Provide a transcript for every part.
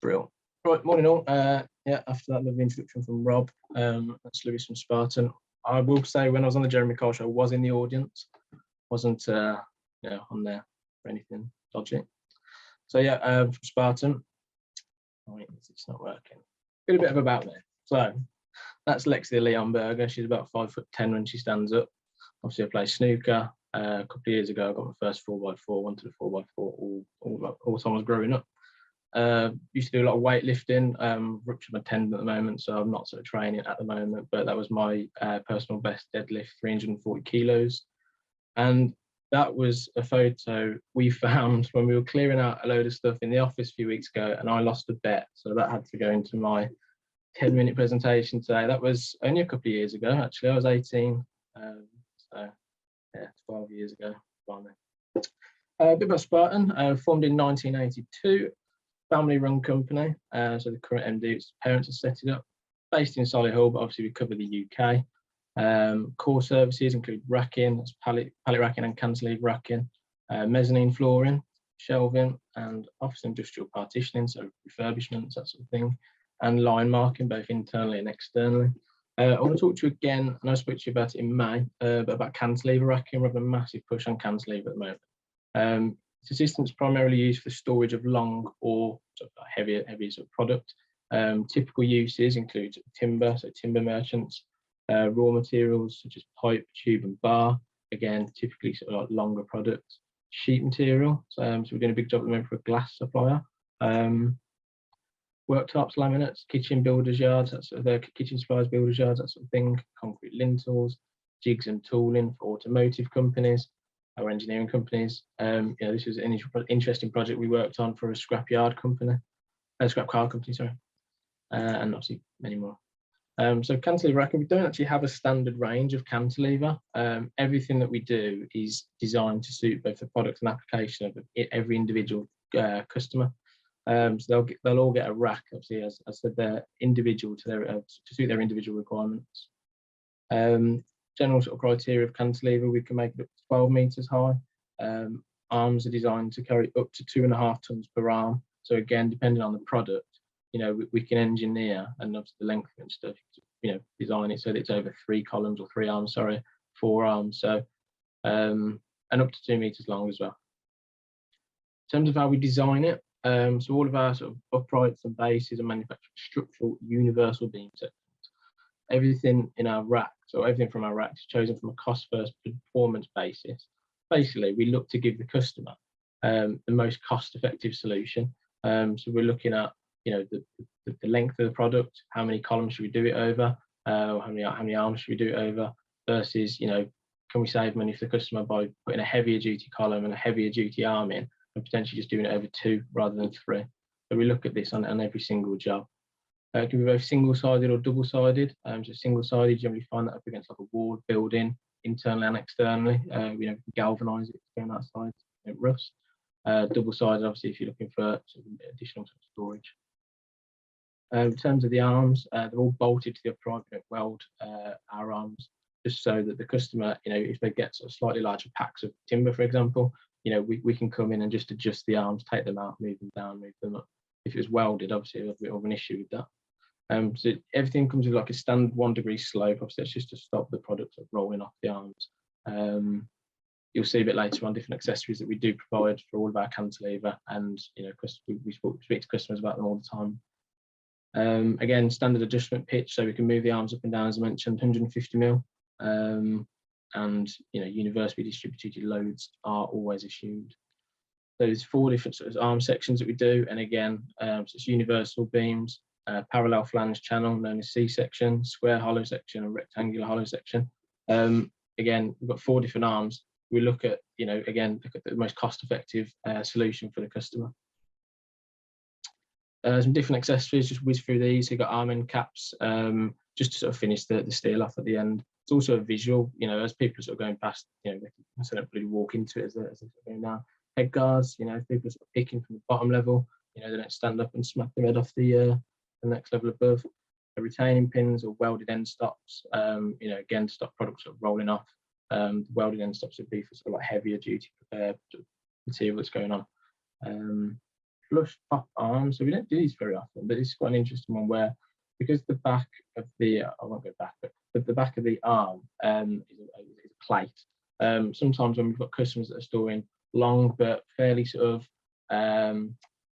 Brill. Right, morning all. Yeah, after that lovely introduction from Rob, that's Lewis from Spartan. I will say when I was on the Jeremy Cole show, I was in the audience, wasn't on there for anything dodgy. So yeah, from Spartan. Oh, it's not working. A bit of about me. So that's Lexi Leonberger. She's about 5'10" when she stands up. Obviously, I play snooker. A couple of years ago, I got my first 4x4, went to the 4x4 all the time I was growing up. Used to do a lot of weightlifting, ruptured my tendon at the moment, so I'm not sort of training at the moment, but that was my personal best deadlift, 340 kilos. And that was a photo we found when we were clearing out a load of stuff in the office a few weeks ago, and I lost a bet, so that had to go into my 10-minute presentation today. That was only a couple of years ago, actually. I was 18, so yeah, 12 years ago. A bit about Spartan, formed in 1982, family-run company. So the current MD's parents have set it up, based in Solihull, but obviously we cover the UK. Core services include racking, that's pallet racking and cantilever racking, mezzanine flooring, shelving, and office industrial partitioning, so refurbishments, that sort of thing, and line marking, both internally and externally. I want to talk to you again, and I spoke to you about it in May, but about cantilever racking. We're having a massive push on cantilever at the moment. This system's primarily used for storage of long or sort of heavier sort of product. Typical uses include timber, so timber merchants, raw materials such as pipe, tube, and bar. Again, typically sort of like longer products. Sheet material, so we're doing a big job at the moment for a glass supplier. Worktops, laminates, kitchen builders yards, that's sort of their kitchen suppliers, builders yards, that sort of thing. Concrete lintels, jigs and tooling for automotive companies or engineering companies. This was an interesting project we worked on for a scrap car company, sorry, and obviously many more. So cantilever racking, we don't actually have a standard range of cantilever. Everything that we do is designed to suit both the product and application of every individual customer. So they'll all get a rack, obviously, as I said, they're individual to suit their individual requirements. General sort of criteria of cantilever, we can make it up to 12 meters high. Arms are designed to carry up to 2.5 tons per arm. So again, depending on the product, we can engineer, and obviously the length and stuff, design it so that it's over 3 columns or 4 arms. So, and up to 2 meters long as well. In terms of how we design it, so all of our sort of uprights and bases are manufactured structural universal beam sections. Everything in our rack, so everything from our rack is chosen from a cost first performance basis. Basically, we look to give the customer the most cost effective solution. So we're looking at the length of the product, how many columns should we do it over, how many arms should we do it over, versus can we save money for the customer by putting a heavier duty column and a heavier duty arm in, and potentially just doing it over 2 rather than 3. So we look at this on every single job. It can be both single-sided or double-sided. So single-sided, you generally find that up against like a wall building, internally and externally. Galvanise it going outside, it rusts. Double-sided, obviously, if you're looking for additional storage. In terms of the arms, they're all bolted to the upright. We don't weld our arms, just so that the customer, if they get sort of slightly larger packs of timber, for example, we can come in and just adjust the arms, take them out, move them down, move them up. If it was welded, obviously, there's a bit of an issue with that. So everything comes with like a standard 1 degree slope. Obviously, that's just to stop the product of rolling off the arms. You'll see a bit later on different accessories that we do provide for all of our cantilever, and we speak to customers about them all the time. Again, standard adjustment pitch, so we can move the arms up and down, as I mentioned, 150 mil. And universally distributed loads are always assumed. So there's 4 different sort of arm sections that we do, and again, so it's universal beams, parallel flange channel known as C section, square hollow section, and rectangular hollow section. Again, we've got 4 different arms. We look at the most cost-effective solution for the customer. Some different accessories, just whiz through these. So you've got arm end caps, just to sort of finish the steel off at the end. It's also a visual, as people are sort of going past, they can sort of really walk into it as they're going down. Head guards, if people are sort of picking from the bottom level, they don't stand up and smack their head off the next level above. The retaining pins or welded end stops, again, to stop products sort of rolling off. The welded end stops would be for sort of like heavier duty material that's going on. flush top arm. So we don't do these very often, but it's quite an interesting one where, because the back of the, I won't go back, but the back of the arm is a plate. Sometimes when we've got customers that are storing long but fairly sort of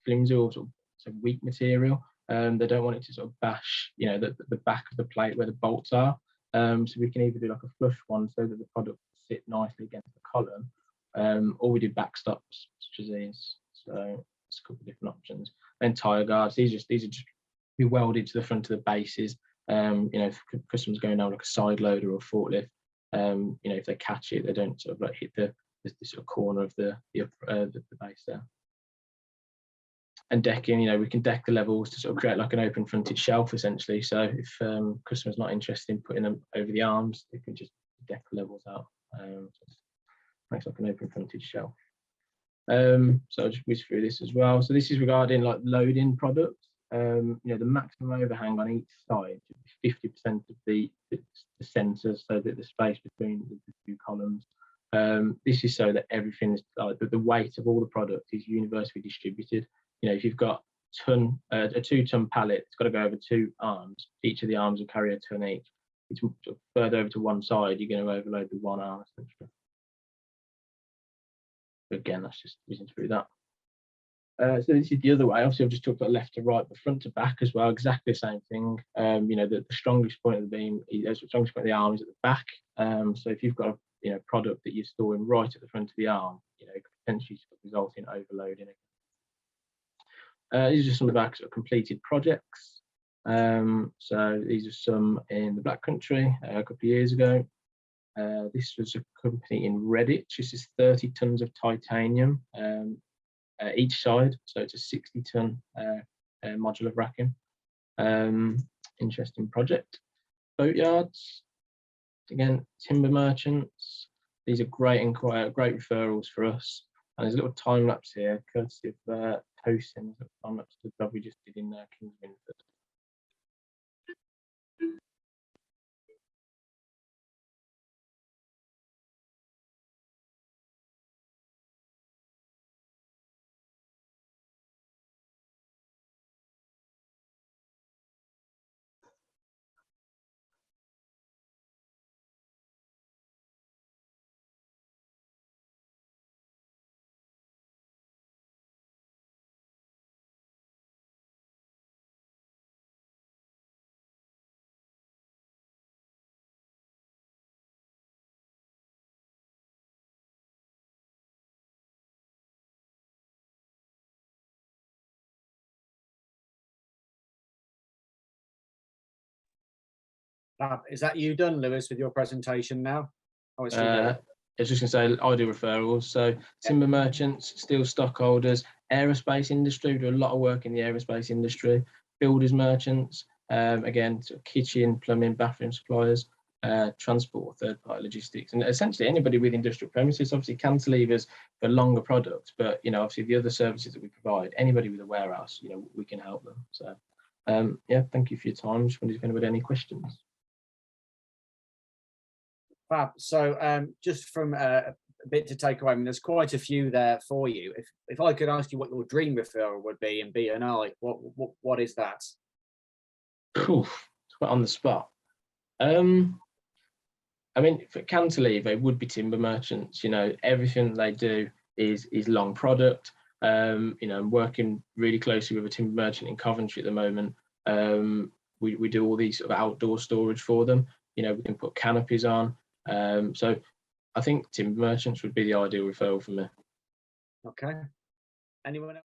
flimsy or sort of weak material, they don't want it to sort of bash, you know, the back of the plate where the bolts are. So we can either do like a flush one so that the product sit nicely against the column, or we do backstops such as these. So it's a couple of different options. And tire guards, these are just be welded to the front of the bases. You know, if customers going down like a side loader or a forklift, you know, if they catch it, they don't sort of like hit the sort of corner of the base there. And decking, you know, we can deck the levels to sort of create like an open fronted shelf essentially. So if customers not interested in putting them over the arms, they can just deck the levels out. Makes like an open fronted shelf. So I'll just whiz through this as well. So this is regarding like loading products. You know, the maximum overhang on each side should be 50% of the centre, so that the space between the two columns. This is so that everything is like the weight of all the product is universally distributed. You know, if you've got a 2-ton pallet, it's got to go over 2 arms. Each of the arms will carry a ton each. It's further over to one side, you're going to overload the one arm essentially. Again, that's just whizzing through that. So this is the other way. Obviously, I've just talked about left to right, but front to back as well, exactly the same thing. You know, the strongest point of the beam, the strongest point of the arm is at the back. So if you've got a, you know, product that you're storing right at the front of the arm, you know, it could potentially result in overloading it. These are just some of our sort of completed projects. So these are some in the Black Country a couple of years ago. This was a company in Redditch. This is 30 tons of titanium each side, so it's a 60-ton modular racking. Interesting project. Boatyards, again, timber merchants. These are great referrals for us. And there's a little time lapse here, courtesy of Tosin, time lapse to the job we just did in Kings Winford. Is that you done, Lewis, with your presentation now? Oh, it's I was just going to say, I do referrals. So timber merchants, steel stockholders, aerospace industry, we do a lot of work in the aerospace industry, builders merchants, again, sort of kitchen, plumbing, bathroom suppliers, transport, third-party logistics, and essentially anybody with industrial premises. Obviously cantilevers for longer products, but, you know, obviously the other services that we provide, anybody with a warehouse, you know, we can help them. So, yeah, thank you for your time. Just wondered if anybody had any questions. Fab. So just from a bit to take away, I mean, there's quite a few there for you. If I could ask you what your dream referral would be in BNI, what is that? Oof, it's quite on the spot. I mean, for cantilever, it would be timber merchants. You know, everything they do is long product. You know, I'm working really closely with a timber merchant in Coventry at the moment. We do all these sort of outdoor storage for them. You know, we can put canopies on. So I think timber merchants would be the ideal referral for me. Okay. Anyone else?